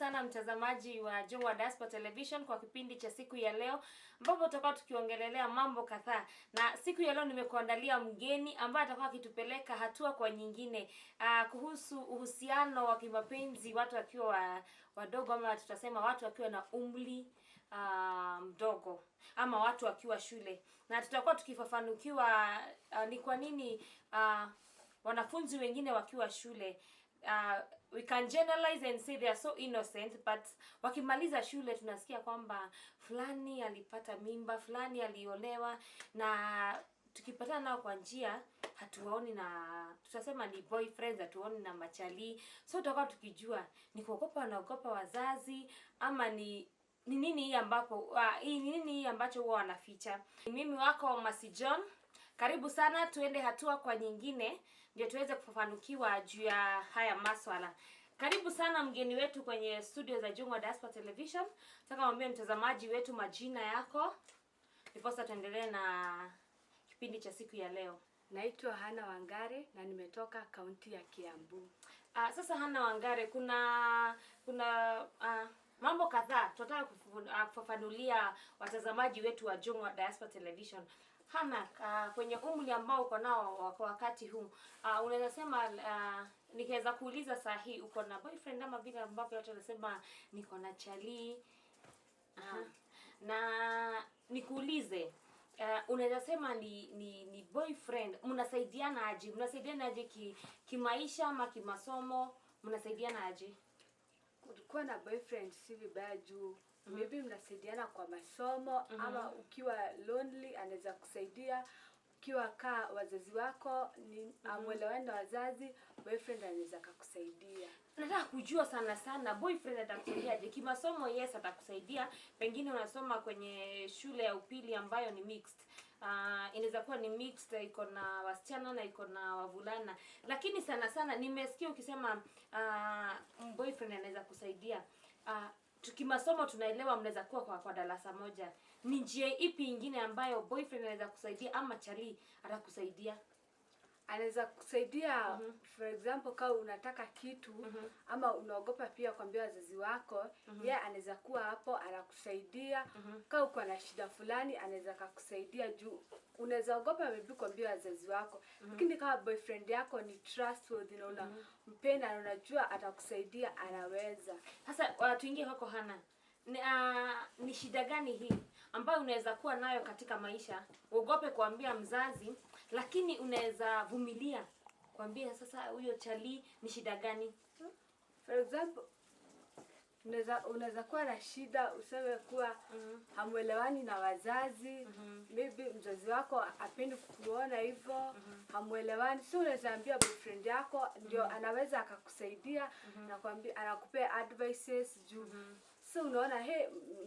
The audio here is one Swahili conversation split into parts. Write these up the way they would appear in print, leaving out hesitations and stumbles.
sana mtazamaji wa Jungwa Diaspora Television kwa kipindi cha siku ya leo ambapo tutakuwa tukiongelelea mambo kadhaa. Na siku ya leo nimekuandalia mgeni ambaye atakuwa akitupeleka hatua kwa nyingine kuhusu uhusiano wa kimapenzi watu wakiwa wadogo, ama tutasema watu wakiwa na umri mdogo, ama watu wakiwa shule. Na tutakuwa tukifafanukiwa ni kwa nini wanafunzi wengine wakiwa shule we can generalize and say they are so innocent, but wakimaliza shule tunasikia kwamba fulani alipata mimba, fulani aliolewa, na tukipatana nao kwa njia hatuwaoni na tutasema ni boyfriends, hatuwaoni na machali. So tutakuwa tukijua ni kuogopa, wanaogopa wazazi, ama ni nini hii ambapo nini hii ambacho wao wanaficha. Mimi wako Masi John, karibu sana, tuende hatua kwa nyingine ndio tuweze kufafanukiwa juu ya haya maswala. Karibu sana mgeni wetu kwenye studio za Jungwa Diaspora Television. Nataka mwambie mtazamaji wetu majina yako, ndiposa tuendelee na kipindi cha siku ya leo. Naitwa Hana Wangare na nimetoka kaunti ya Kiambu. Sasa Hana Wangare, kuna mambo kadhaa tunataka kufafanulia watazamaji wetu wa Jungwa Diaspora Television. Hana, kwenye umri ambao uko nao kwa wakati huu, unaweza sema nikiweza kuuliza saa hii uko na boyfriend ama vile ambavyo watu wanasema niko na chali? Na nikuulize, unaweza sema ni boyfriend, mnasaidiana aje? Mnasaidiana aje kimaisha ama kimasomo? Mnasaidiana aje? Kuwa na boyfriend si vibaya juu maybe mnasaidiana kwa masomo, ama ukiwa lonely anaweza kusaidia. Ukiwa kaa wazazi wako ni amwelewane na wazazi, boyfriend anaweza kukusaidia. Nataka kujua sana boyfriend atakusaidia aje kimasomo? Yes, atakusaidia. Pengine unasoma kwenye shule ya upili ambayo ni mixed. Inaweza kuwa ni mixed, iko na wasichana na iko na wavulana. Lakini sana nimesikia ukisema boyfriend anaweza kusaidia. Tukimasomo tunaelewa mnaweza kuwa kwa darasa moja. Ni njia ipi nyingine ambayo boyfriend anaweza kusaidia ama chali atakusaidia? Anaweza kusaidia for example kama unataka kitu ama unaogopa pia kuambia wazazi wako, yeye anaweza kuwa hapo anakusaidia. Kama uko na shida fulani anaweza kukusaidia juu unaweza ogopa maybe kuambia wazazi wako. Lakini kama boyfriend yako ni trustworthy na unampenda na unajua atakusaidia, anaweza. Sasa tuingie huko Hana. Ni shida gani hii ambayo unaweza kuwa nayo katika maisha, uogope kuambia mzazi, lakini unaweza vumilia kuambia sasa huyo chali? Ni shida gani? For example, unaweza kuwa na shida useme kuwa hamuelewani na wazazi, maybe mzazi wako hapendi kukuona hivyo, hamuelewani. So unaweza ambia boyfriend yako, ndio anaweza akakusaidia na kuambia, anakupea advices juu. So unaona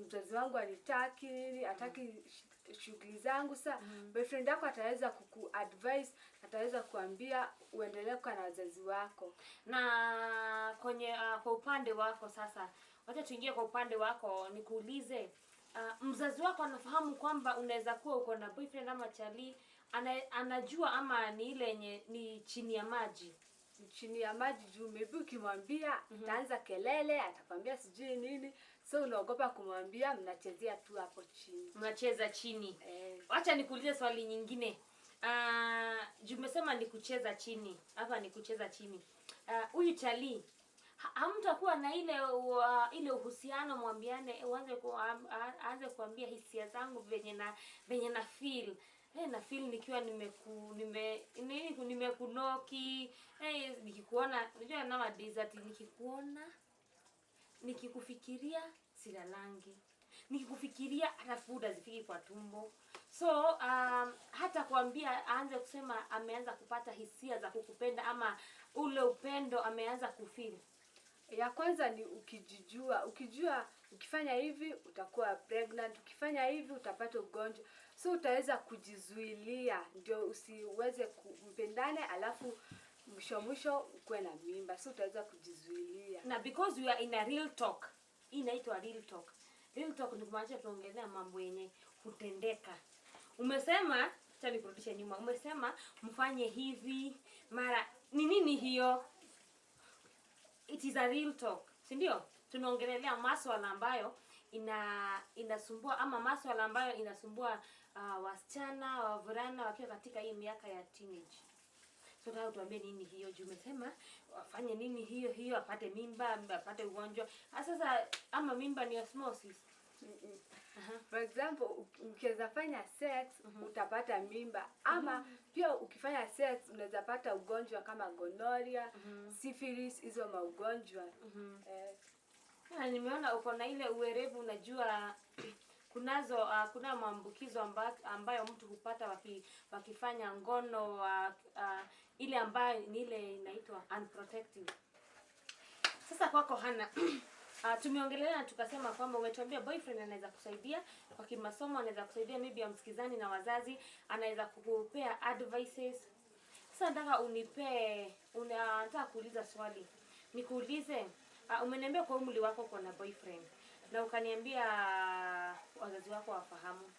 mzazi wangu anitaki nini, ataki shughuli zangu. Sasa boyfriend yako ataweza kukuadvise, ataweza kuambia uendelee kwa na wazazi wako. Na kwenye kwa upande wako sasa, wacha tuingie kwa upande wako, nikuulize, mzazi wako anafahamu kwamba unaweza kuwa uko na boyfriend ama chali? Anajua ama ni ile yenye ni chini ya maji? Chini ya maji juu maybe ukimwambia ataanza kelele, atakwambia sijui nini. So unaogopa kumwambia, mnachezea tu hapo chini. Mnacheza chini. Acha nikuulize swali nyingine. Juu umesema ni kucheza chini. Hapa ni kucheza chini. Huyu chali hamtakuwa na ile uhusiano, mwambiane, aanze kuambia hisia zangu venye na feel. Na feel nikiwa nimekunoki. Nikikuona, unajua nowadays ati nikikuona, nikikufikiria silalangi. Nikikufikiria alafu zifiki kwa tumbo. So hata kuambia aanze kusema ameanza kupata hisia za kukupenda ama ule upendo ameanza kufeel. Ya kwanza ni ukijijua. Ukijua ukifanya hivi utakuwa pregnant, ukifanya hivi utapata ugonjwa. So utaweza kujizuilia ndio usiweze kumpendane alafu mwisho ukuwe na mimba. So utaweza kujizuilia. Na because we are in a real talk. Hii inaitwa real talk. Real talk ndio maanisha tuongelea mambo yenye kutendeka. Umesema, acha nikurudishe nyuma. Umesema mfanye hivi, mara ni nini hiyo? It is a real talk. Si ndio? Tunaongelelea masuala ambayo inasumbua ama masuala ambayo inasumbua wasichana, wavulana wakiwa katika hii miaka ya teenage. So nataka tuambie nini hiyo juu umesema wafanye nini hiyo apate mimba, apate ugonjwa. Sasa ama mimba ni osmosis. For example, ukiweza fanya sex utapata mimba ama pia ukifanya sex unaweza pata ugonjwa kama gonorrhea, syphilis, hizo maugonjwa. Nimeona uko na ile uwerevu, unajua kuna maambukizo ambayo mtu hupata wakifanya ngono ile ambayo ni ile inaitwa unprotected. Sasa kwako Hana, tumeongelea na tukasema kwamba umetuambia boyfriend anaweza kusaidia kwa kimasomo, anaweza kusaidia maybe ya msikizani na wazazi, anaweza kukupea advices. Sasa nataka kuuliza swali. Nikuulize, umeniambia kwa umri wako uko na boyfriend na ukaniambia wazazi wako wafahamu.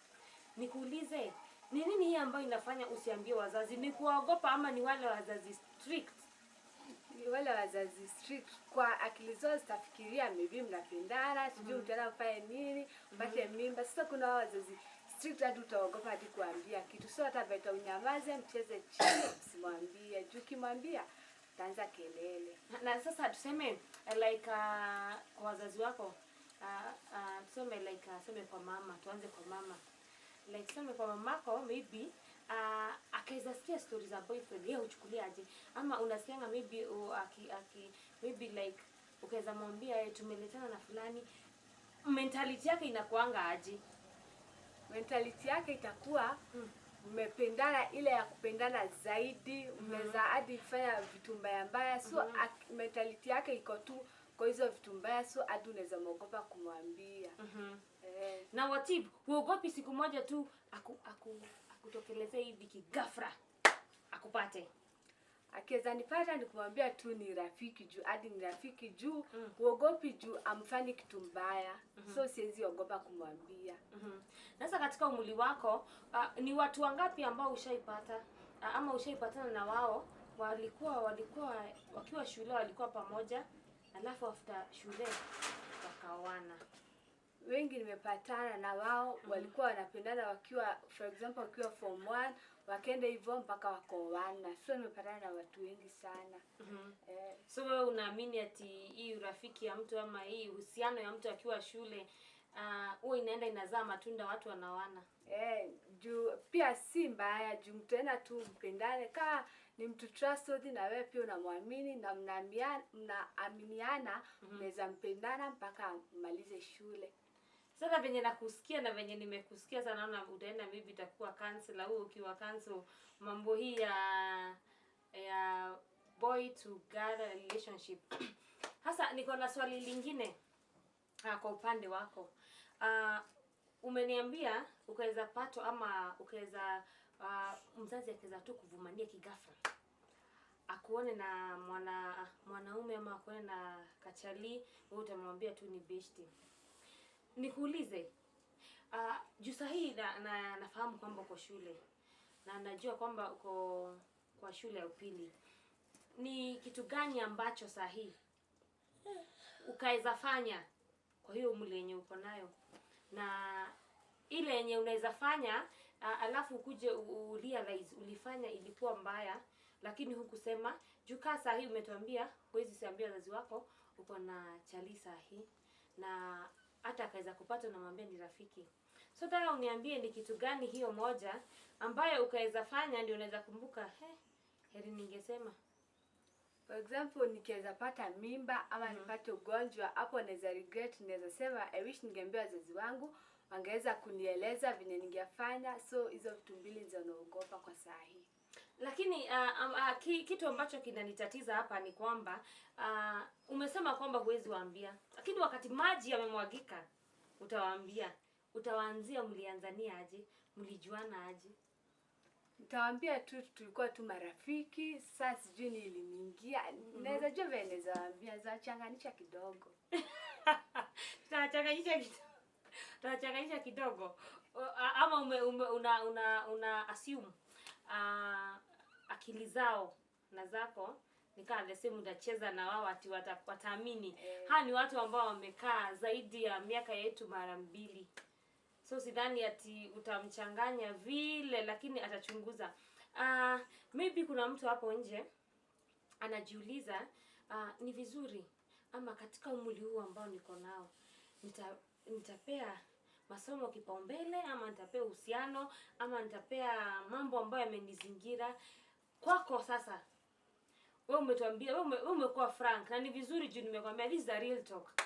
Nikuulize, ni nini hii ambayo inafanya usiambie wazazi? Ni kuogopa ama ni wale wazazi strict? Ni wale wazazi strict, kwa akili zao zitafikiria maybe mnapendana, sijui utaenda kufanya nini, mpate mimba. Sasa kuna wazazi strict hadi utaogopa hadi kuambia kitu. So hata beta unyamaze, mcheze chini, usimwambie. Juu kimwambia utaanza kelele. Na sasa tuseme like kwa wazazi wako, tuseme like tuseme kwa mama, tuanze kwa mama. Like tuseme kwa mamako maybe akaweza sikia stories za boyfriend, yeye uchukulia aje? Ama unasikianga maybe maybe like ukaweza mwambia tumeletana na fulani, mentality yake inakuanga aje? Mentality yake itakuwa mmependana, ile ya kupendana zaidi, umeweza hadi kufanya vitu mbaya. So mentality yake iko tu kwa hizo vitu mbaya, so hadi unaweza muogopa kumwambia. Na watibu, huogopi siku moja tu akutokelezea hivi kigafra akupate? Akiweza nipata ni kumwambia tu ni rafiki juu, hadi ni rafiki juu, huogopi juu amfani kitu mbaya. So siwezi ogopa kumwambia. Sasa katika umri wako, ni watu wangapi ambao ushaipata ama ushaipatana na wao walikuwa wakiwa shule walikuwa pamoja, alafu after shule wakaoana? Wengi nimepatana na wao walikuwa wanapendana wakiwa, for example, wakiwa form 1 wakaenda hivyo mpaka wakaoana. So nimepatana na watu wengi sana. So wewe unaamini ati hii urafiki ya mtu ama hii uhusiano ya mtu akiwa shule huwa inaenda inazaa matunda, watu wanaoana? Juu pia si mbaya, juu mtena tu mpendane. Kama ni mtu trustworthy na wewe pia unamwamini na mnaaminiana, mnaweza mpendana mpaka mmalize shule. Sasa venye nakusikia na venye nimekusikia sana, naona utaenda maybe itakuwa cancel au ukiwa cancel mambo hii ya boy to girl relationship. Sasa niko na swali lingine kwa upande wako. Umeniambia ukaweza pato ama ukaweza mzazi akaweza tu kuvumania kigafra, akuone na mwanaume ama akuone na kachali, wewe utamwambia tu ni besti. Nikuulize, juu sahihi nafahamu kwamba uko shule na najua kwamba uko kwa shule ya upili, ni kitu gani ambacho sahihi ukaweza fanya kwa hiyo umri yenye uko nayo, na ile yenye unaweza fanya alafu ukuje realize ulifanya ilikuwa mbaya lakini hukusema? Juu kaa sahihi umetuambia huwezi siambia wazazi wako uko na chali sahihi, na hata akaweza kupata na mwambie ni rafiki. So tena uniambie ni kitu gani hiyo moja ambayo ukaweza fanya ndio unaweza kumbuka heri ningesema. For example, nikiweza pata mimba ama nipate ugonjwa, hapo naweza regret, naweza sema I wish ningeambia wazazi wangu, wangeweza kunieleza vile ningefanya. So hizo vitu mbili ndizo naogopa kwa saa hii. Lakini kitu ambacho kinanitatiza hapa ni kwamba umesema kwamba huwezi waambia, lakini wakati maji yamemwagika utawaambia. Utawaanzia mlianzania aje? Mlijuana aje? Nitawaambia tu tulikuwa tu marafiki. Sasa sijui niliniingia. Naweza jua vile naweza waambia, za changanisha kidogo. Tunachanganyisha kidogo. Ama una assume akili zao na zako nikaa the same utacheza na wao ati wataamini. Hawa ni watu ambao wamekaa zaidi ya miaka yetu mara 2. So sidhani ati utamchanganya vile, lakini atachunguza. Maybe kuna mtu hapo nje anajiuliza, ni vizuri ama katika umri huu ambao niko nao nitapea masomo kipaumbele ama nitapea uhusiano ama nitapea mambo ambayo yamenizingira. Kwako sasa, wewe umetuambia, wewe umekuwa frank na ni vizuri juu nimekwambia this is a real talk.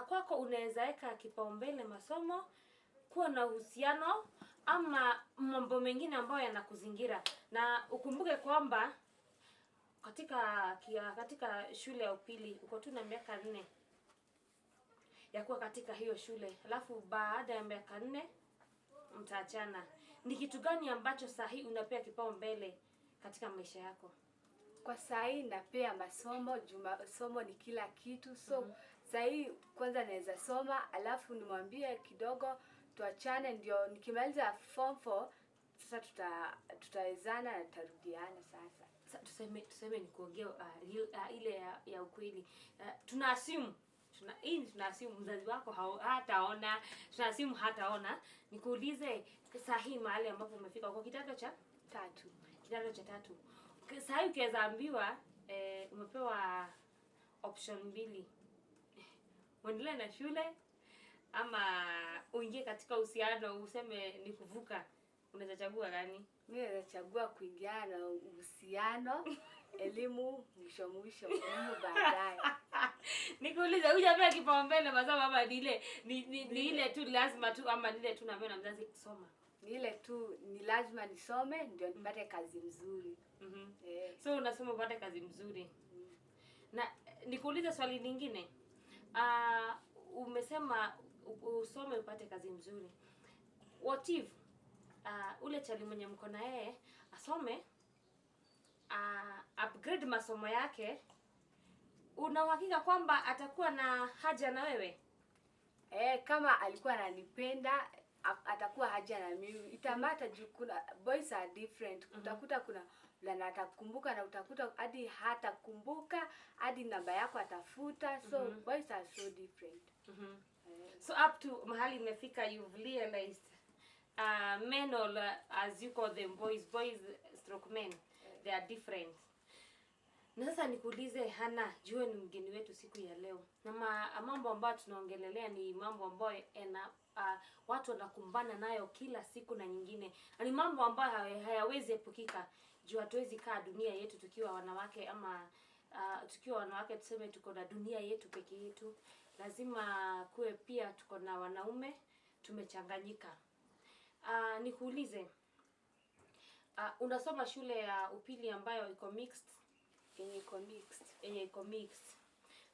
Kwako unaweza weka kipaumbele masomo, kuwa na uhusiano ama mambo mengine ambayo yanakuzingira. Na ukumbuke kwamba katika shule ya upili uko tu na miaka 4 ya kuwa katika hiyo shule. Alafu baada ya miaka 4 mtaachana. Ni kitu gani ambacho sahi unapea kipaumbele katika maisha yako? Kwa sahi napea masomo, masomo ni kila kitu. So sahi kwanza naweza soma, alafu nimwambie kidogo tuachane, ndio nikimaliza form 4 sasa tutawezana na tutarudiana sasa. Tuseme ni kuongea ile ya ukweli. Tuna assume mzazi wako hataona, tuna assume hataona. Nikuulize sahi mahali ambapo umefika kwa kidato cha 3. Kidato cha 3. Sahi ukiweza ambiwa umepewa option 2. Uendelee na shule ama uingie katika uhusiano useme ni kuvuka, unaweza chagua gani? Mimi naweza chagua kuingia na uhusiano, elimu mwisho baadaye. Nikuulize hujapea kipaumbele masomo ama ni ile tu lazima tu ama ni ile tu naambiwa na mzazi soma? Ni ile tu ni lazima nisome ndio nipate kazi mzuri. So unasoma upate kazi mzuri. Na nikuulize swali lingine. Umesema usome upate kazi mzuri. What if ule chali mwenye mko na yeye asome upgrade masomo yake, una uhakika kwamba atakuwa na haja na wewe? Kama alikuwa ananipenda atakuwa haja na mimi. Itamata juu kuna boys are different. Utakuta kuna na atakumbuka na utakuta hadi hatakumbuka, hadi namba yako atafuta. So boys are so different. So up to mahali imefika you've realized men or as you call them boys stroke men, they are different. Na sasa nikuulize Hana, jua ni mgeni wetu siku ya leo. Na mambo ambayo tunaongelelea ni mambo ambayo watu wanakumbana nayo kila siku na nyingine. Ni mambo ambayo hayawezi epukika. Juu hatuwezi kaa dunia yetu tukiwa wanawake ama tukiwa wanawake tuseme tuko na dunia yetu peke yetu. Lazima kuwe pia tuko na wanaume, tumechanganyika. Nikuulize, unasoma shule ya upili ambayo iko mixed? Yenye iko mixed.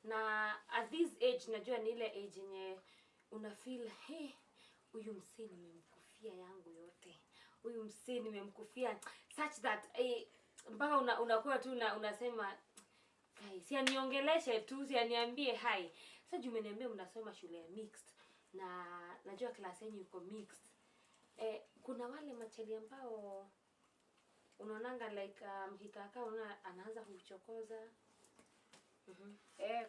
Na at this age najua ni ile age yenye una feel huyu msee nimemkufia yangu yote. Huyu msee nimemkufia such that mpaka unakuwa tu unasema si aniongeleshe tu, si aniambie hai. Sasa juu umeniambia mnasoma shule ya mixed na najua class yenu iko mixed. Kuna wale machali ambao unaonanga like mkikaka anaanza kuchokoza.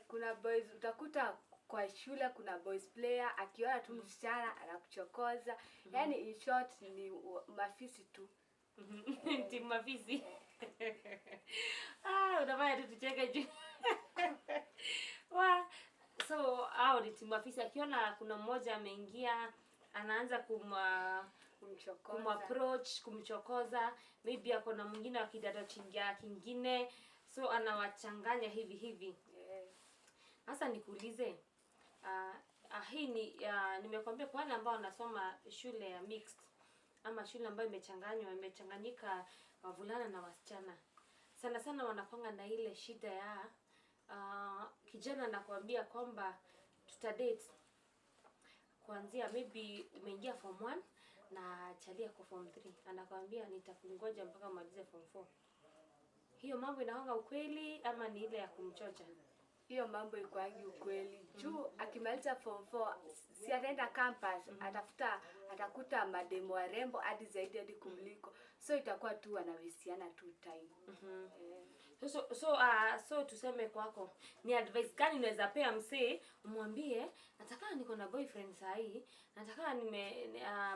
Kuna boys utakuta kwa shule kuna boys player akiona tu msichana anakuchokoza. Yaani in short ni mafisi tu. Timu mafisi. Unafanya tu tucheke juu. So hao ni timu mafisi, akiona kuna mmoja ameingia anaanza kumchokoza, maybe ako na mwingine wa kidato kingine, so anawachanganya hivi. Sasa nikuulize, hii ni nimekwambia kwa wale ambao wanasoma shule ya mixed ama shule ambayo imechanganyika wavulana na wasichana. Sana wanakwanga na ile shida ya kijana anakuambia kwamba tutadate kuanzia maybe umeingia form 1 na chalia kwa form 3, anakuambia nitakungoja mpaka umalize form 4. Hiyo mambo inaonga ukweli ama ni ile ya kumchocha? hiyo mambo ikwangi ukweli. Juu akimaliza form 4 si ataenda campus, atakuta mademo warembo hadi zaidi hadi kumliko. So itakuwa tu wanawisiana tu time. So tuseme kwako, ni advice gani unaweza pea msee umwambie nataka niko na boyfriend saa hii, nataka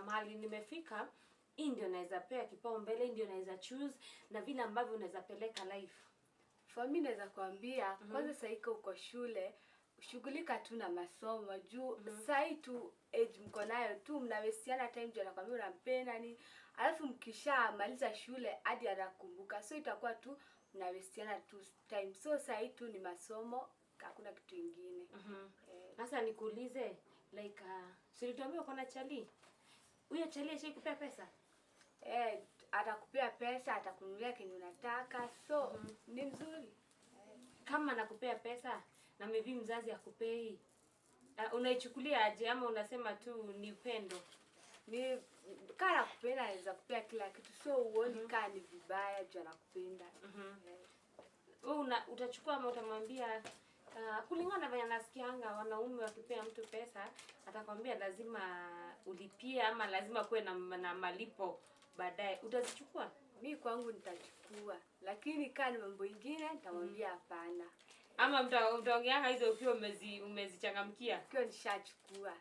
mahali nimefika, hii ndio naweza pea kipaumbele, ndio naweza choose na vile ambavyo unaweza peleka life? For me naweza kuambia kwanza saa iko uko shule, shughulika tu na masomo juu sai tu age mko nayo tu mnawesiana time juu anakuambia unampenda ni, alafu mkishamaliza shule hadi anakumbuka. So itakuwa tu mnawesiana tu time. So sai tu ni masomo, hakuna kitu kingine. Sasa nikuulize like silituambia uko na chali. Huyo chali ashikupea pesa? Atakupea pesa, atakununulia kenye unataka. So ni mzuri. Kama nakupea pesa na maybe mzazi akupei, unaichukulia aje ama unasema tu ni upendo? Ni kana kupenda anaweza kupea kila kitu. So uone kama ni vibaya juu anakupenda. Wewe utachukua ama utamwambia kulingana vile nasikianga wanaume wakipea mtu pesa atakwambia lazima ulipie ama lazima kuwe na malipo baadaye, utazichukua? Mimi kwangu nitachukua, lakini kama ni mambo mengine nitamwambia hapana. Ama mtaongeanga hizo ukiwa umezichangamkia? Ukiwa nishachukua.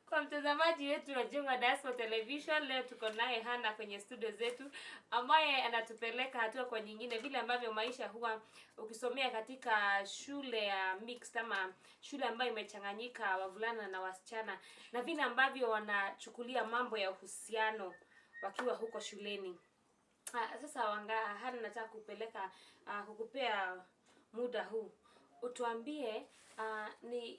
Kwa mtazamaji wetu wa Jungwa Diaspora Television, leo tuko naye Hana kwenye studio zetu, ambaye anatupeleka hatua kwa nyingine vile ambavyo maisha huwa ukisomea katika shule ya mixed ama shule ambayo imechanganyika wavulana na wasichana, na vile ambavyo wanachukulia mambo ya uhusiano wakiwa huko shuleni. Sasa Hana, nataka kukupea muda huu utuambie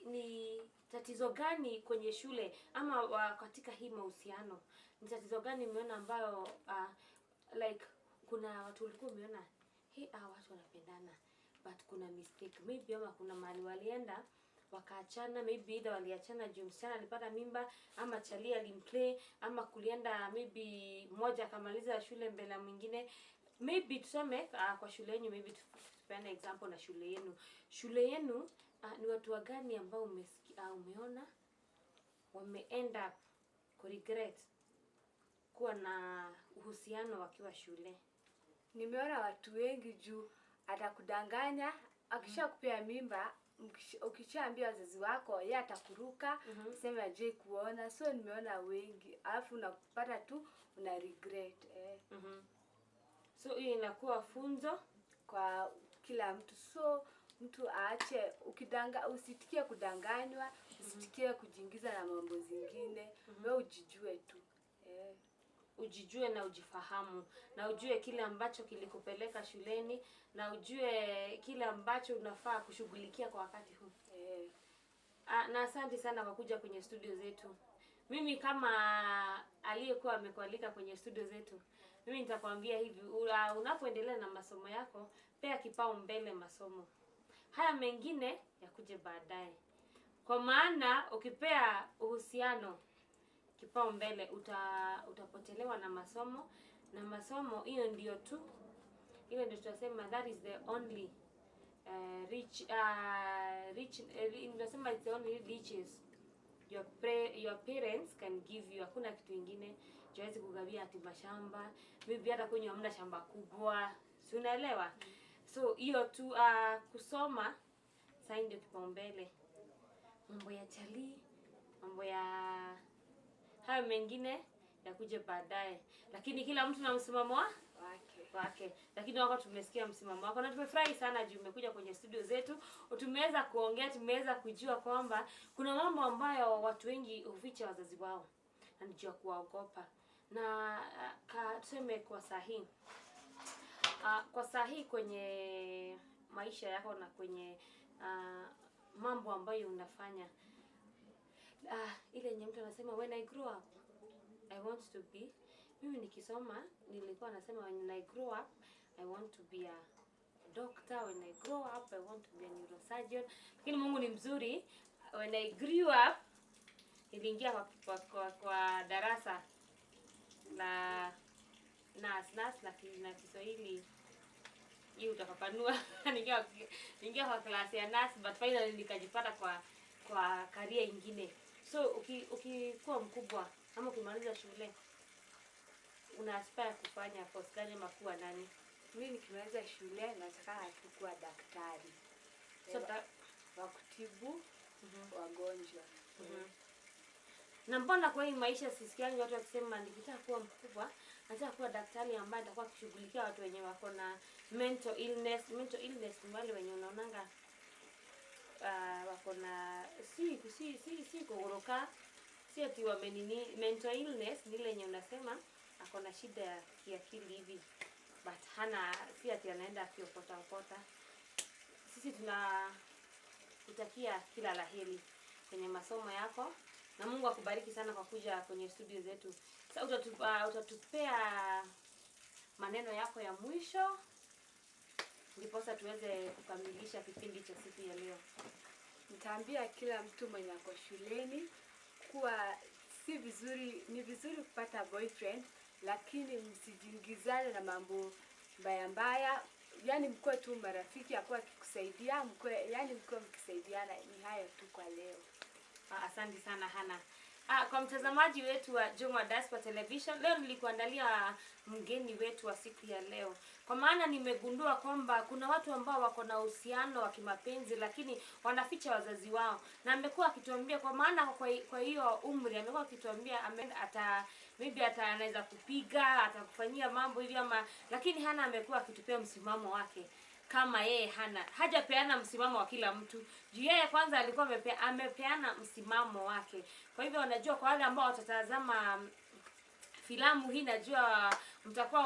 ni tatizo gani kwenye shule ama katika hii mahusiano, ni tatizo gani umeona ambayo like kuna watu walikuwa umeona watu wanapendana but kuna mistake maybe, ama kuna mahali walienda wakaachana, maybe either waliachana juu msichana alipata mimba ama chali alimplay, ama kulienda maybe mmoja akamaliza shule mbele mwingine. Maybe tuseme kwa shule yenu, maybe tupeane example na shule yenu ni watu gani ambao umeona wame end up ku regret kuwa na uhusiano wakiwa shule? Nimeona watu wengi juu atakudanganya, akishakupea mimba, ukishaambia wazazi wako yeye atakuruka, sema aje kuona. So nimeona wengi, alafu unapata tu una regret. So hiyo inakuwa funzo kwa kila mtu. So mtu aache usitikie kudanganywa, usitikie kujiingiza na mambo zingine. Wewe ujijue tu. Ujijue na ujifahamu, na ujue kile ambacho kilikupeleka shuleni, na ujue kile ambacho unafaa kushughulikia kwa wakati huu. Na asante sana kwa kuja kwenye studio zetu. Mimi kama aliyekuwa amekualika kwenye studio zetu, mimi nitakwambia hivi, unapoendelea na masomo yako, pea kipaumbele masomo. Haya mengine yakuje baadaye. Kwa maana ukipea uhusiano kipaumbele utapotelewa na masomo, na masomo hiyo ndio tunasema that is the only nasema it's the only riches your parents can give you. Hakuna kitu kingine. Hawezi kugawia ati mashamba, maybe hata kwenye hamna shamba kubwa, si unaelewa? So hiyo tu kusoma sasa ndio kipaumbele. Mambo ya chali, mambo ya hayo mengine yakuje baadaye, lakini kila mtu na msimamo wake. Lakini wako tumesikia msimamo wako na tumefurahi sana juu umekuja kwenye studio zetu. Tumeweza kuongea, tumeweza kujua kwamba kuna mambo ambayo watu wengi huficha wazazi wao na ndio kuwaogopa. Na tuseme kwa sahihi kwenye maisha yako na kwenye mambo ambayo unafanya, ile yenye mtu anasema when I grow up I want to be, mimi nikisoma nilikuwa nasema when I grow up I want to be a doctor, when I grow up I want to be a neurosurgeon. Lakini Mungu ni mzuri, when I grew up niliingia kwa darasa la nas na Kiswahili hiyo utafafanua. Ningia kwa class ya nurse, but finally nikajipata kwa career ingine. So ukikuwa mkubwa ama ukimaliza shule una aspire kufanya course gani ama kuwa nani? Mimi nikimaliza shule nataka kuwa daktari. So wa kutibu wagonjwa. Na mbona kwa hii maisha sisikiangi watu wakisema nikitaka kuwa mkubwa nataka kuwa daktari ambaye atakuwa kushughulikia watu wenye wako na mental illness. Mental illness ni wale wenye unaonanga wako na si kugoroka, si ati wamenini. Mental illness ni ile yenye unasema ako na shida ya kiakili hivi, but hana, si ati anaenda akiokota. Sisi tunakutakia kila laheri kwenye masomo yako, na Mungu akubariki sana kwa kuja kwenye studio zetu. Sasa utatupea maneno yako ya mwisho ndiposa tuweze kukamilisha kipindi cha siku ya leo. Nitaambia kila mtu mwenye ako shuleni kuwa ni vizuri kupata boyfriend, lakini msijingizane na mambo mbaya. Yaani mkuwe tu marafiki, akuwa akikusaidia, mkuwe mkisaidiana. Ni hayo tu kwa leo. Asante sana Hana. Kwa mtazamaji wetu wa Jongwa Diaspora Television, leo nilikuandalia mgeni wetu wa siku ya leo. Kwa maana nimegundua kwamba kuna watu ambao wako na uhusiano wa kimapenzi lakini wanaficha wazazi wao. Na amekuwa akituambia, kwa maana kwa hiyo umri amekuwa akituambia anaweza kupiga, atakufanyia mambo hivi ama, lakini Hana amekuwa akitupea msimamo wake. Kama yeye hajapeana msimamo wa kila mtu. Juu yeye kwanza alikuwa amepeana msimamo wake. Kwa hivyo unajua, kwa wale ambao watatazama filamu hii, najua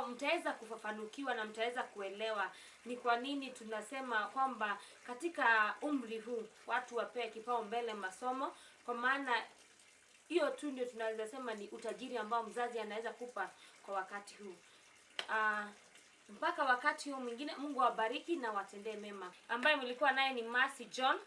mtaweza kufafanukiwa na mtaweza kuelewa ni kwa nini tunasema kwamba katika umri huu watu wapewe kipaumbele masomo, kwa maana hiyo tu ndio tunaweza sema ni utajiri ambao mzazi anaweza kupa kwa wakati huu. Mpaka wakati huo mwingine, Mungu awabariki na watendee mema. Ambaye mlikuwa naye ni Mercy John.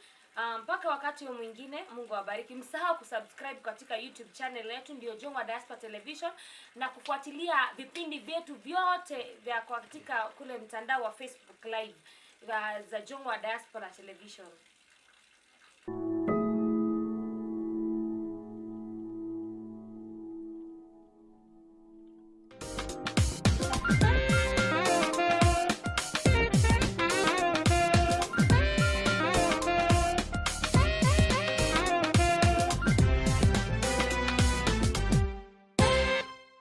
Mpaka wakati huo mwingine, Mungu awabariki. Msahau kusubscribe katika YouTube channel yetu, ndio Jongwa Diaspora Television, na kufuatilia vipindi vyetu vyote vya katika kule mtandao wa Facebook Live za Jongwa Diaspora Television.